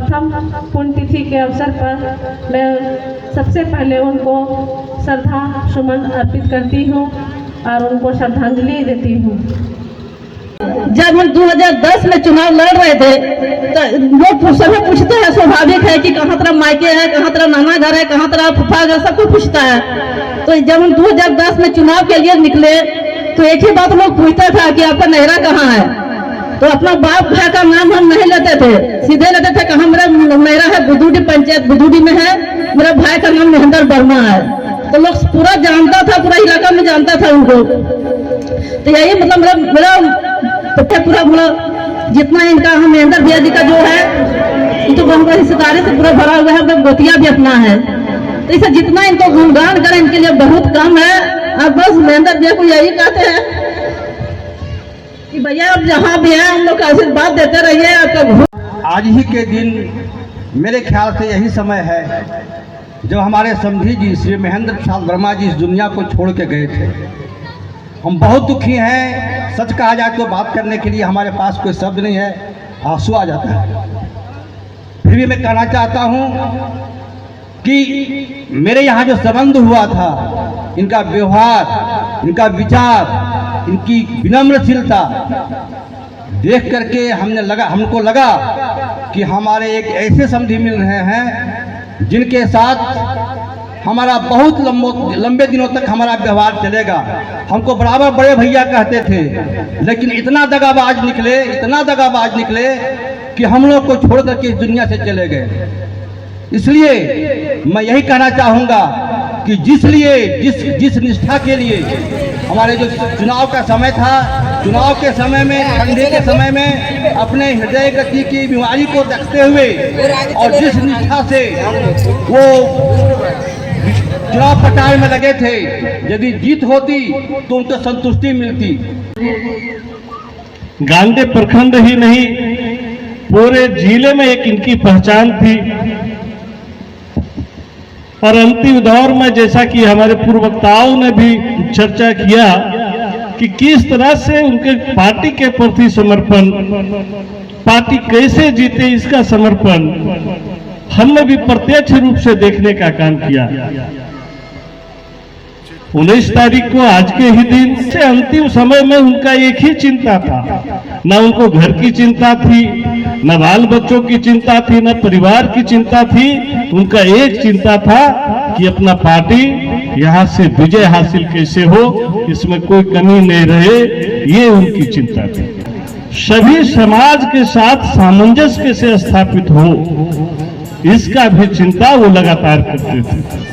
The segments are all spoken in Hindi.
प्रथम पुण्यतिथि के अवसर पर मैं सबसे पहले उनको श्रद्धा सुमन अर्पित करती हूँ और उनको श्रद्धांजलि देती हूँ। जब हम 2010 में चुनाव लड़ रहे थे तो लोग सभी पूछते हैं, स्वाभाविक है कि कहाँ तरह मायके है, कहाँ तरह नाना घर है, कहाँ तरह फूफा घर, सब कुछ पूछता है। तो जब हम 2010 में चुनाव के लिए निकले तो एक ही बात लोग पूछते था कि आपका नहरा कहाँ है। तो अपना बाप भाई का नाम हम नहीं लेते थे, सीधे लेते थे कहाँ मेरा नहरा है, बुदूडी पंचायत बुदूडी में है, मेरा भाई का नाम महेंद्र वर्मा है। तो लोग पूरा जानता था, पूरा इलाका में जानता था उनको। तो यही मतलब मेरा पूरा जितना इनका हम महेंद्र भैया जी का जो है तो हमारा हिस्सेदारी से पूरा भरा हुआ है, मतलब गोतिया भी अपना है। तो इसे जितना इनको गुणगान करें इनके लिए बहुत कम है। अब बस महेंद्र भैया को यही कहते हैं कि भैया आप जहाँ भी हैं हम लोग आशीर्वाद देते रहिए। आपका आज ही के दिन मेरे ख्याल से यही समय है जब हमारे समधी जी श्री महेंद्र प्रसाद वर्मा जी इस दुनिया को छोड़ के गए थे। हम बहुत दुखी हैं। सच कहा जाए तो बात करने के लिए हमारे पास कोई शब्द नहीं है, आंसू आ जाता है। फिर भी मैं कहना चाहता हूं कि मेरे यहाँ जो संबंध हुआ था, इनका व्यवहार, इनका विचार, इनकी विनम्रशीलता देख करके हमको लगा कि हमारे एक ऐसे समधी मिल रहे हैं जिनके साथ हमारा बहुत लंबे दिनों तक हमारा व्यवहार चलेगा। हमको बराबर बड़े भैया कहते थे, लेकिन इतना दगाबाज निकले कि हम लोग को छोड़ करके इस दुनिया से चले गए। इसलिए मैं यही कहना चाहूँगा कि जिस निष्ठा के लिए हमारे जो चुनाव का समय था, चुनाव के समय में, ठंडे के समय में अपने हृदय गति की बीमारी को देखते हुए और जिस निष्ठा से वो चुनाव प्रचार में लगे थे, यदि जीत होती तो उनको संतुष्टि मिलती। गांधी प्रखंड ही नहीं पूरे जिले में एक इनकी पहचान थी। और अंतिम दौर में जैसा कि हमारे पूर्व वक्ताओं ने भी चर्चा किया कि किस तरह से उनके पार्टी के प्रति समर्पण, पार्टी कैसे जीते इसका समर्पण हमने भी प्रत्यक्ष रूप से देखने का काम किया। 19 तारीख को आज के ही दिन से अंतिम समय में उनका एक ही चिंता था, न उनको घर की चिंता थी, न बाल बच्चों की चिंता थी, न परिवार की चिंता थी। उनका एक चिंता था कि अपना पार्टी यहाँ से विजय हासिल कैसे हो, इसमें कोई कमी नहीं रहे, ये उनकी चिंता थी। सभी समाज के साथ सामंजस्य कैसे स्थापित हो, इसका भी चिंता वो लगातार करते थे।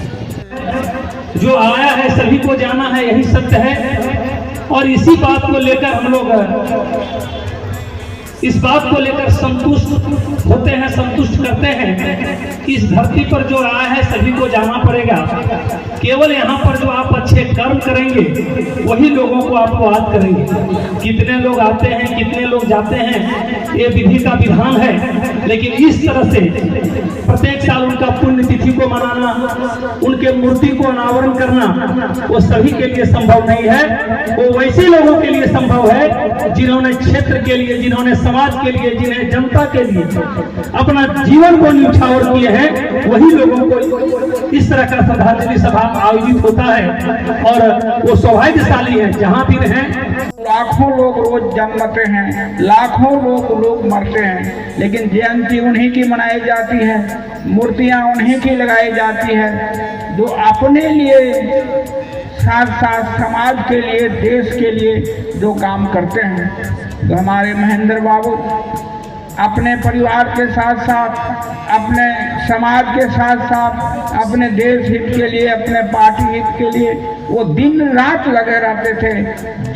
जो आया है सभी को जाना है, यही सत्य है। और इसी बात को लेकर हम लोग इस बात को लेकर संतुष्ट होते हैं, संतुष्ट करते हैं कि इस धरती पर जो आया है सभी को जाना पड़ेगा। केवल यहाँ पर जो आप अच्छे कर्म करेंगे वही लोगों को आपको याद करेंगे। कितने लोग आते हैं, कितने लोग जाते हैं, ये विधि का विधान है। लेकिन इस तरह से प्रत्येक साल उनका पुण्यतिथि को मनाना, उनके मूर्ति को अनावरण करना, वो सभी के लिए संभव नहीं है। वो वैसे लोगों के लिए संभव है जिन्होंने क्षेत्र के लिए, जिन्होंने समाज के लिए, जिन्हें जनता के लिए अपना जीवन को न्यौछावर किए हैं, वही लोगों को इस तरह का श्रद्धांजलि सभा आयोजित होता है। और वो सौभाग्यशाली है जहाँ भी रहें। लाखों लोग रोज जन्मते हैं, लाखों लोग मरते हैं, लेकिन जयंती उन्हीं की मनाई जाती है, मूर्तियां उन्हीं की लगाई जाती है जो अपने लिए साथ साथ समाज के लिए, देश के लिए जो काम करते हैं। तो हमारे महेंद्र बाबू अपने परिवार के साथ साथ, अपने समाज के साथ साथ, अपने देश हित के लिए, अपने पार्टी हित के लिए वो दिन रात लगे रहते थे।